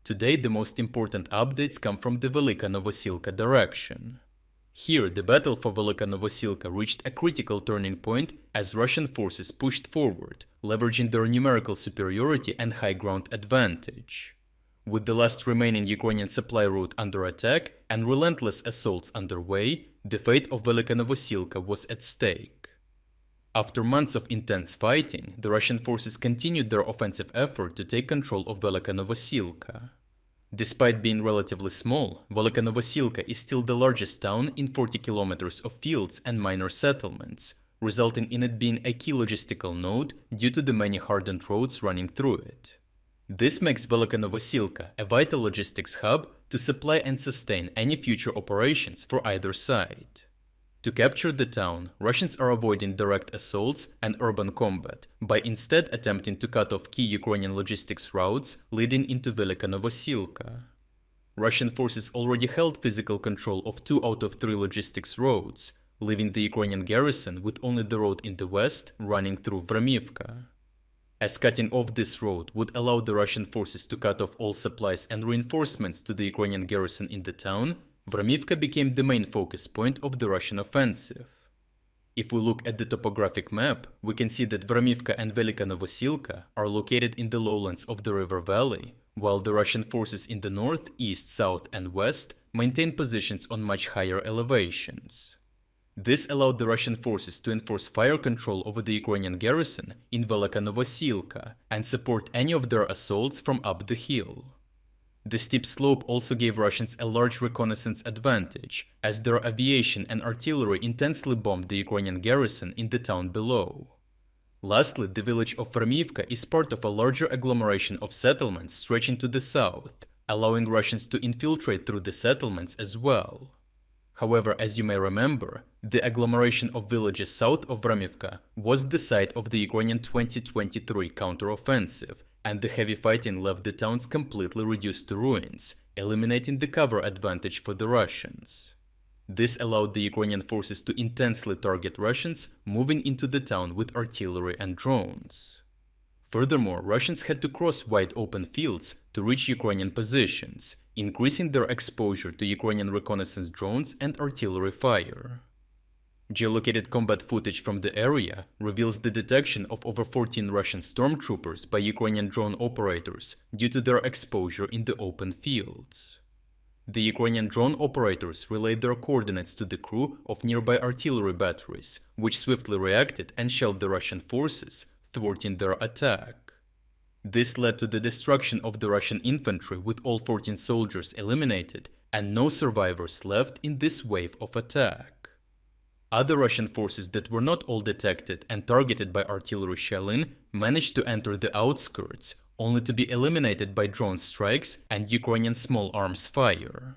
Today the most important updates come from the Velyka Novosilka direction. Here the battle for Velyka Novosilka reached a critical turning point as Russian forces pushed forward, leveraging their numerical superiority and high ground advantage. With the last remaining Ukrainian supply route under attack and relentless assaults underway, the fate of Velyka Novosilka was at stake. After months of intense fighting, the Russian forces continued their offensive effort to take control of Velyka Novosilka. Despite being relatively small, Velyka Novosilka is still the largest town in 40 kilometers of fields and minor settlements, resulting in it being a key logistical node due to the many hardened roads running through it. This makes Velyka Novosilka a vital logistics hub to supply and sustain any future operations for either side. To capture the town, Russians are avoiding direct assaults and urban combat by instead attempting to cut off key Ukrainian logistics routes leading into Velyka Novosilka. Russian forces already held physical control of 2 out of 3 logistics roads, leaving the Ukrainian garrison with only the road in the west running through Vremivka. As cutting off this road would allow the Russian forces to cut off all supplies and reinforcements to the Ukrainian garrison in the town, Vremivka became the main focus point of the Russian offensive. If we look at the topographic map, we can see that Vremivka and Velyka Novosilka are located in the lowlands of the river valley, while the Russian forces in the north, east, south and west maintain positions on much higher elevations. This allowed the Russian forces to enforce fire control over the Ukrainian garrison in Velyka Novosilka and support any of their assaults from up the hill. The steep slope also gave Russians a large reconnaissance advantage, as their aviation and artillery intensely bombed the Ukrainian garrison in the town below. Lastly, the village of Vremivka is part of a larger agglomeration of settlements stretching to the south, allowing Russians to infiltrate through the settlements as well. However, as you may remember, the agglomeration of villages south of Vremivka was the site of the Ukrainian 2023 counteroffensive, and the heavy fighting left the towns completely reduced to ruins, eliminating the cover advantage for the Russians. This allowed the Ukrainian forces to intensely target Russians moving into the town with artillery and drones. Furthermore, Russians had to cross wide open fields to reach Ukrainian positions, increasing their exposure to Ukrainian reconnaissance drones and artillery fire. Geolocated combat footage from the area reveals the detection of over 14 Russian stormtroopers by Ukrainian drone operators due to their exposure in the open fields. The Ukrainian drone operators relayed their coordinates to the crew of nearby artillery batteries, which swiftly reacted and shelled the Russian forces, thwarting their attack. This led to the destruction of the Russian infantry with all 14 soldiers eliminated and no survivors left in this wave of attack. Other Russian forces that were not all detected and targeted by artillery shelling managed to enter the outskirts, only to be eliminated by drone strikes and Ukrainian small arms fire.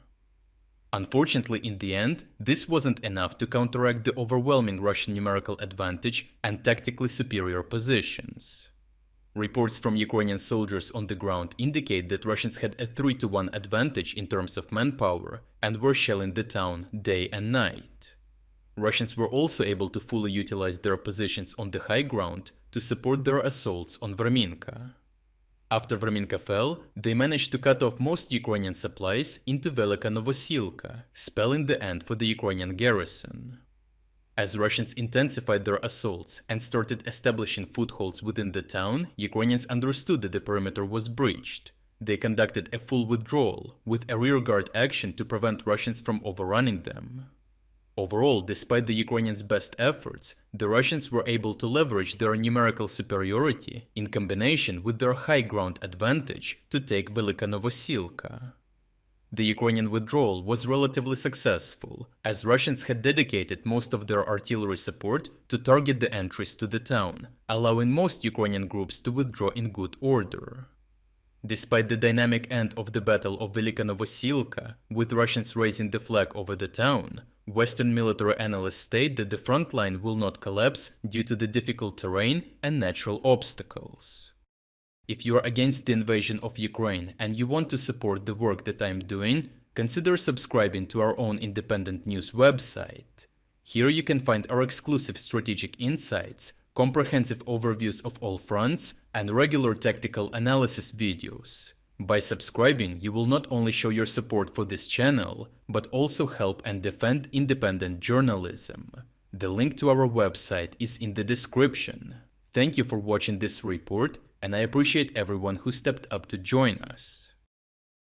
Unfortunately, in the end, this wasn't enough to counteract the overwhelming Russian numerical advantage and tactically superior positions. Reports from Ukrainian soldiers on the ground indicate that Russians had a 3-to-1 advantage in terms of manpower and were shelling the town day and night. Russians were also able to fully utilize their positions on the high ground to support their assaults on Vremivka. After Vremivka fell, they managed to cut off most Ukrainian supplies into Velyka Novosilka, spelling the end for the Ukrainian garrison. As Russians intensified their assaults and started establishing footholds within the town, Ukrainians understood that the perimeter was breached. They conducted a full withdrawal, with a rearguard action to prevent Russians from overrunning them. Overall, despite the Ukrainians' best efforts, the Russians were able to leverage their numerical superiority in combination with their high ground advantage to take Velyka Novosilka. The Ukrainian withdrawal was relatively successful, as Russians had dedicated most of their artillery support to target the entries to the town, allowing most Ukrainian groups to withdraw in good order. Despite the dynamic end of the Battle of Velyka Novosilka, with Russians raising the flag over the town, Western military analysts state that the front line will not collapse due to the difficult terrain and natural obstacles. If you are against the invasion of Ukraine and you want to support the work that I am doing, consider subscribing to our own independent news website. Here you can find our exclusive strategic insights, comprehensive overviews of all fronts, and regular tactical analysis videos. By subscribing, you will not only show your support for this channel, but also help and defend independent journalism. The link to our website is in the description. Thank you for watching this report, and I appreciate everyone who stepped up to join us.